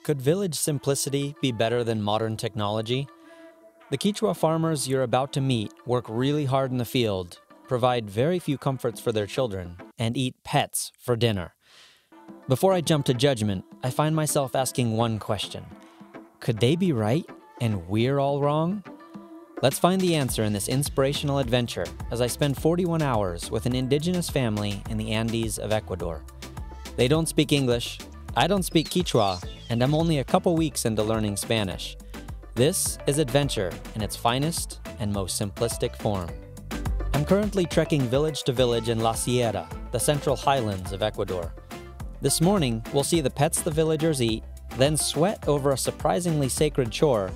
Could village simplicity be better than modern technology? The Kichwa farmers you're about to meet work really hard in the field, provide very few comforts for their children, and eat pets for dinner. Before I jump to judgment, I find myself asking one question. Could they be right and we're all wrong? Let's find the answer in this inspirational adventure as I spend 41 hours with an indigenous family in the Andes of Ecuador. They don't speak English, I don't speak Kichwa, and I'm only a couple weeks into learning Spanish. This is adventure in its finest and most simplistic form. I'm currently trekking village to village in La Sierra, the central highlands of Ecuador. This morning, we'll see the pets the villagers eat, then sweat over a surprisingly sacred chore,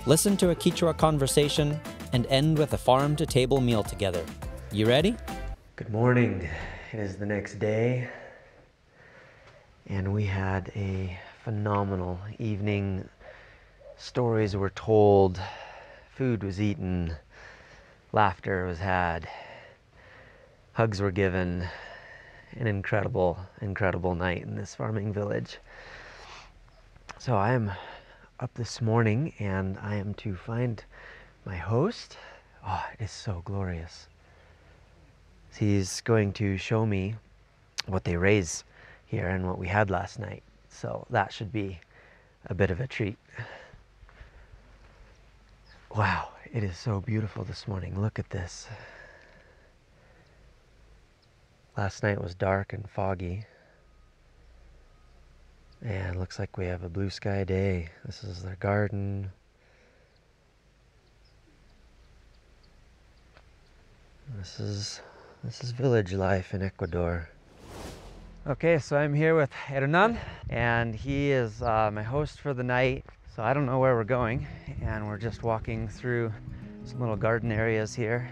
listen to a Kichwa conversation, and end with a farm-to-table meal together. You ready? Good morning. It is the next day, and we had a phenomenal evening. Stories were told, food was eaten, laughter was had, hugs were given. An incredible, incredible night in this farming village. So I am up this morning and I am to find my host. Oh, it is so glorious. He's going to show me what they raise here and what we had last night. So that should be a bit of a treat. Wow, it is so beautiful this morning. Look at this. Last night was dark and foggy. And it looks like we have a blue sky day. This is their garden. This is village life in Ecuador. Okay, so I'm here with Hernan, and he is my host for the night. So I don't know where we're going, and we're just walking through some little garden areas here,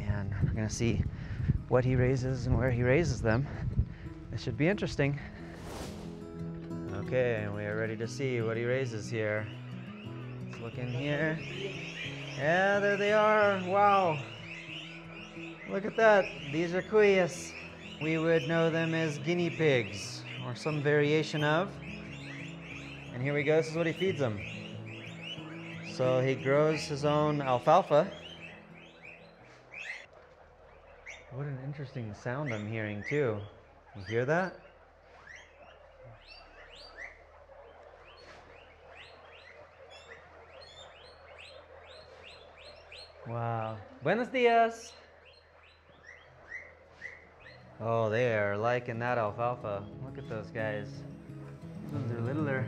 and we're gonna see what he raises and where he raises them. This should be interesting. Okay, we are ready to see what he raises here. Let's look in here. Yeah, there they are. Wow. Look at that. These are cuyas. We would know them as guinea pigs or some variation of. And here we go. This is what he feeds them. So he grows his own alfalfa. What an interesting sound I'm hearing too. You hear that? Wow. Buenos dias. Oh, they are liking that alfalfa. Look at those guys. These ones are littler.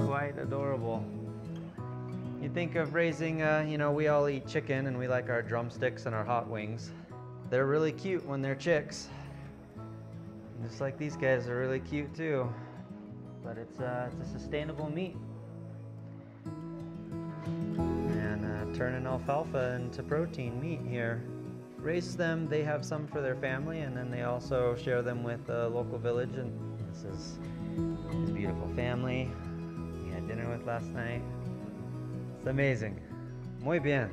Quite adorable. You think of raising, we all eat chicken and we like our drumsticks and our hot wings. They're really cute when they're chicks. Just like these guys are really cute too. But it's a sustainable meat. And turning alfalfa into protein meat here. Raise them, they have some for their family, and then they also share them with a local village. And this is his beautiful family we had dinner with last night. It's amazing. Muy bien.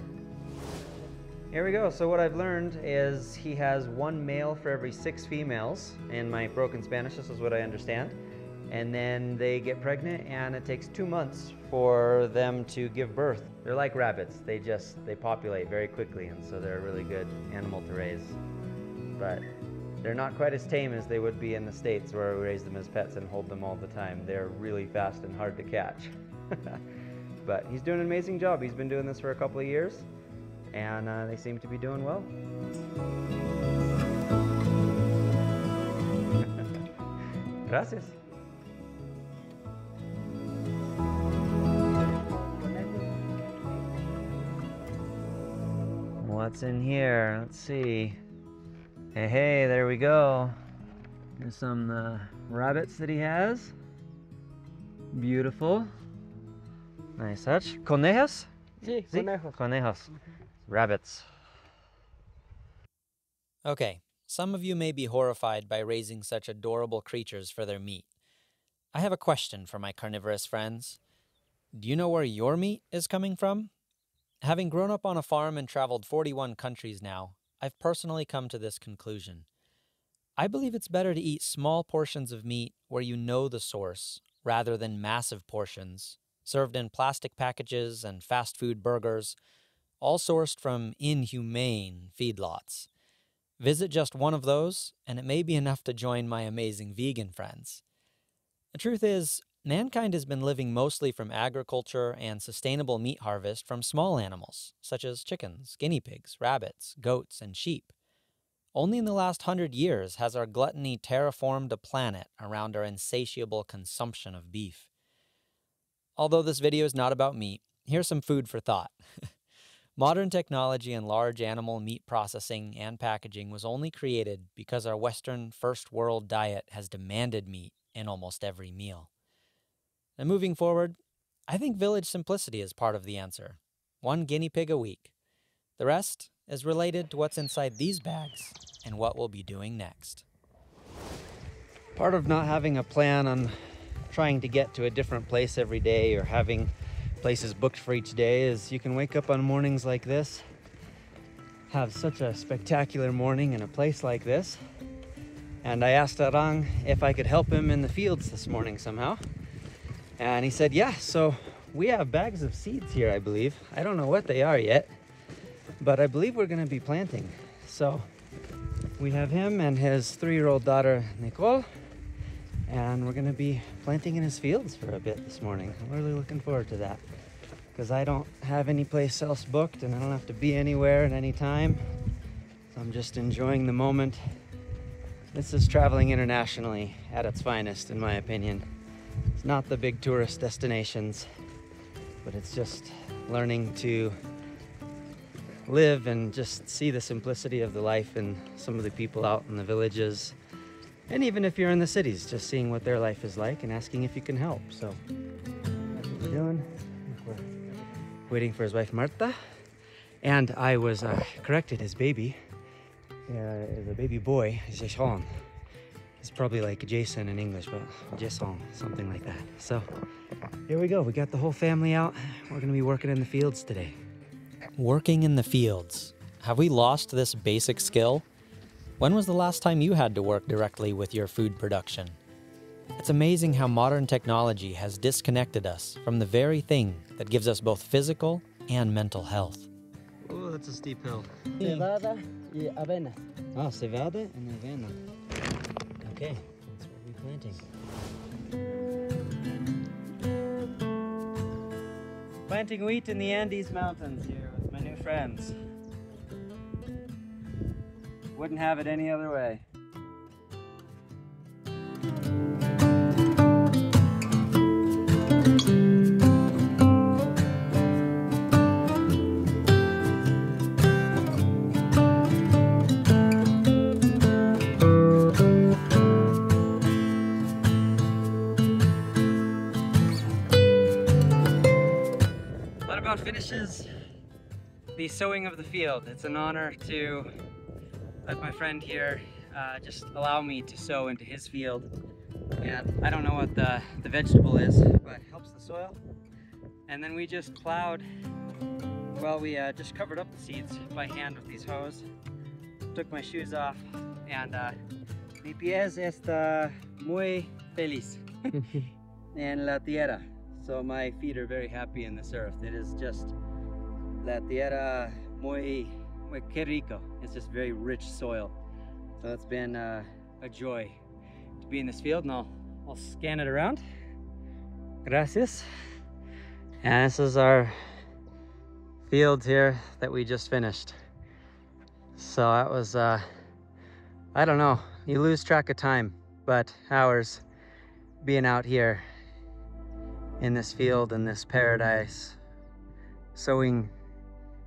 Here we go. So what I've learned is he has one male for every 6 females. In my broken Spanish, this is what I understand. And then they get pregnant, and it takes 2 months for them to give birth. They're like rabbits. They populate very quickly, and so they're a really good animal to raise. But they're not quite as tame as they would be in the States, where we raise them as pets and hold them all the time. They're really fast and hard to catch. But he's doing an amazing job. He's been doing this for a couple of years, and they seem to be doing well. Gracias. What's in here? Let's see. Hey, there we go. There's some rabbits that he has. Beautiful. Nice touch. Conejos? Sí, conejos. Conejos. Rabbits. Okay, some of you may be horrified by raising such adorable creatures for their meat. I have a question for my carnivorous friends. Do you know where your meat is coming from? Having grown up on a farm and traveled 41 countries now, I've personally come to this conclusion. I believe it's better to eat small portions of meat where you know the source, rather than massive portions, served in plastic packages and fast food burgers, all sourced from inhumane feedlots. Visit just one of those, and it may be enough to join my amazing vegan friends. The truth is, mankind has been living mostly from agriculture and sustainable meat harvest from small animals, such as chickens, guinea pigs, rabbits, goats, and sheep. Only in the last 100 years has our gluttony terraformed a planet around our insatiable consumption of beef. Although this video is not about meat, here's some food for thought. Modern technology in large animal meat processing and packaging was only created because our Western first world diet has demanded meat in almost every meal. And moving forward, I think village simplicity is part of the answer. One guinea pig a week. The rest is related to what's inside these bags and what we'll be doing next. Part of not having a plan on trying to get to a different place every day or having places booked for each day is you can wake up on mornings like this, have such a spectacular morning in a place like this. And I asked Arang if I could help him in the fields this morning somehow. And he said, yeah, so we have bags of seeds here, I believe. I don't know what they are yet, but I believe we're gonna be planting. So we have him and his 3-year-old daughter, Nicole, and we're gonna be planting in his fields for a bit this morning. I'm really looking forward to that because I don't have any place else booked and I don't have to be anywhere at any time. So I'm just enjoying the moment. This is traveling internationally at its finest, in my opinion. It's not the big tourist destinations, but it's just learning to live and just see the simplicity of the life and some of the people out in the villages. And even if you're in the cities, just seeing what their life is like and asking if you can help. So that's what we're doing. We're waiting for his wife, Marta. And I was corrected, his baby is a baby boy, Jason. It's probably like Jason in English, but Jason, something like that. So here we go. We got the whole family out. We're gonna be working in the fields today. Working in the fields. Have we lost this basic skill? When was the last time you had to work directly with your food production? It's amazing how modern technology has disconnected us from the very thing that gives us both physical and mental health. Oh, that's a steep hill. Cebada y avena. Ah, cevada and avena. Okay, that's what we're planting. Planting wheat in the Andes Mountains here with my new friends. Wouldn't have it any other way. That about finishes the sowing of the field. It's an honor to let my friend here just allow me to sow into his field. And I don't know what the vegetable is, but it helps the soil. And then we just plowed, well, we just covered up the seeds by hand with these hoes. Took my shoes off, and mi pies está muy feliz en la tierra. So my feet are very happy in this earth. It is just la tierra muy que rico. It's just very rich soil. So it's been a joy to be in this field, and I'll scan it around. Gracias. And this is our field here that we just finished. So that was, I don't know, you lose track of time, but hours being out here in this field, in this paradise, sowing.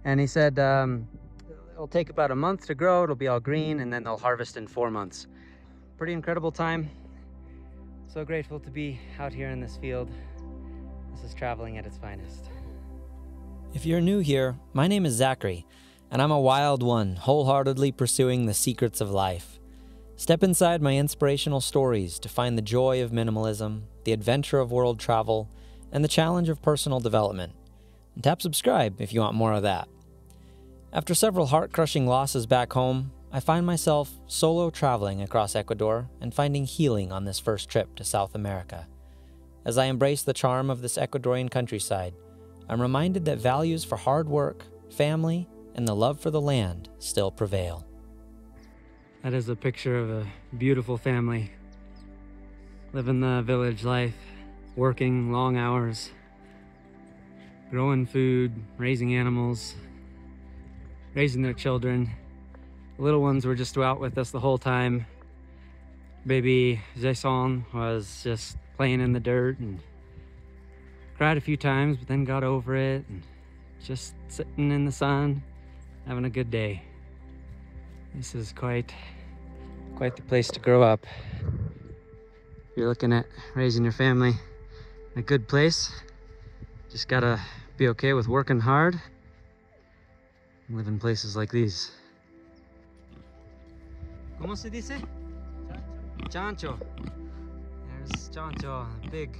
And he said, it'll take about a month to grow, it'll be all green, and then they'll harvest in 4 months. Pretty incredible time. So grateful to be out here in this field. This is traveling at its finest. If you're new here, my name is Zachary, and I'm a wild one, wholeheartedly pursuing the secrets of life. Step inside my inspirational stories to find the joy of minimalism, the adventure of world travel, and the challenge of personal development. And tap subscribe if you want more of that. After several heart-crushing losses back home, I find myself solo traveling across Ecuador and finding healing on this first trip to South America. As I embrace the charm of this Ecuadorian countryside, I'm reminded that values for hard work, family, and the love for the land still prevail. That is a picture of a beautiful family living the village life, working long hours, growing food, raising animals, raising their children. The little ones were just out with us the whole time. Baby Jason was just playing in the dirt and cried a few times, but then got over it and just sitting in the sun, having a good day. This is quite the place to grow up. If you're looking at raising your family in a good place, just gotta be okay with working hard and live in places like these. ¿Cómo se dice? Chancho. There's Chancho, a big,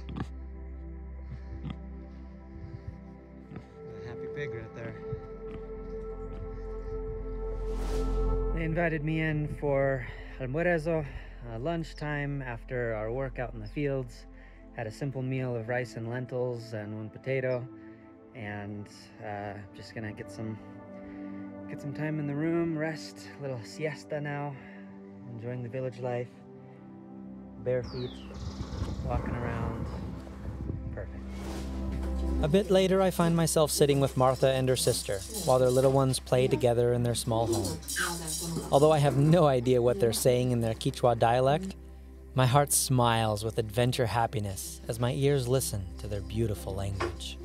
a happy pig right there. They invited me in for almuerzo, lunchtime after our work out in the fields. Had a simple meal of rice and lentils and one potato, and just gonna get some time in the room, rest, a little siesta now, enjoying the village life, bare feet, walking around, perfect. A bit later, I find myself sitting with Martha and her sister while their little ones play together in their small home. Although I have no idea what they're saying in their Kichwa dialect, my heart smiles with adventure happiness as my ears listen to their beautiful language.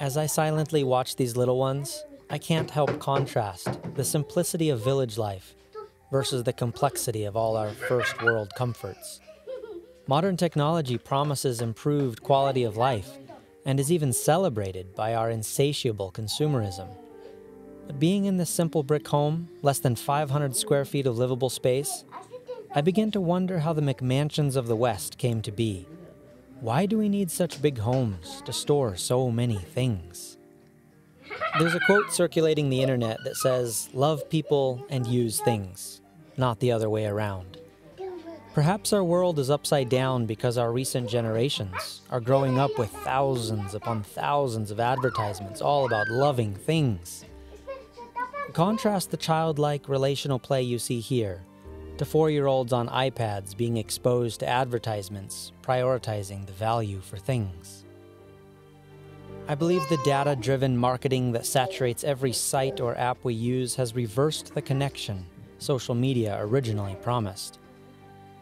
As I silently watch these little ones, I can't help contrast the simplicity of village life versus the complexity of all our first world comforts. Modern technology promises improved quality of life and is even celebrated by our insatiable consumerism. But being in this simple brick home, less than 500 square feet of livable space, I begin to wonder how the McMansions of the West came to be. Why do we need such big homes to store so many things? There's a quote circulating the internet that says, "Love people and use things," not the other way around. Perhaps our world is upside down because our recent generations are growing up with thousands upon thousands of advertisements all about loving things. Contrast the childlike relational play you see here to 4-year-olds on iPads being exposed to advertisements prioritizing the value for things. I believe the data-driven marketing that saturates every site or app we use has reversed the connection social media originally promised.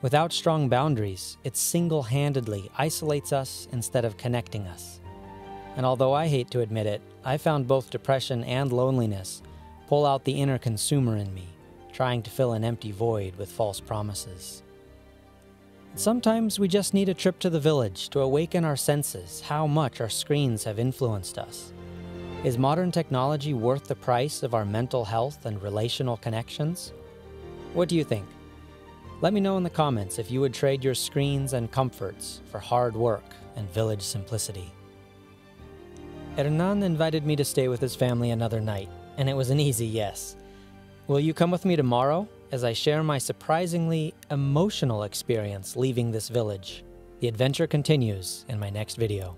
Without strong boundaries, it single-handedly isolates us instead of connecting us. And although I hate to admit it, I found both depression and loneliness pull out the inner consumer in me, trying to fill an empty void with false promises. Sometimes we just need a trip to the village to awaken our senses how much our screens have influenced us. Is modern technology worth the price of our mental health and relational connections? What do you think? Let me know in the comments if you would trade your screens and comforts for hard work and village simplicity. Hernan invited me to stay with his family another night, and it was an easy yes. Will you come with me tomorrow as I share my surprisingly emotional experience leaving this village? The adventure continues in my next video.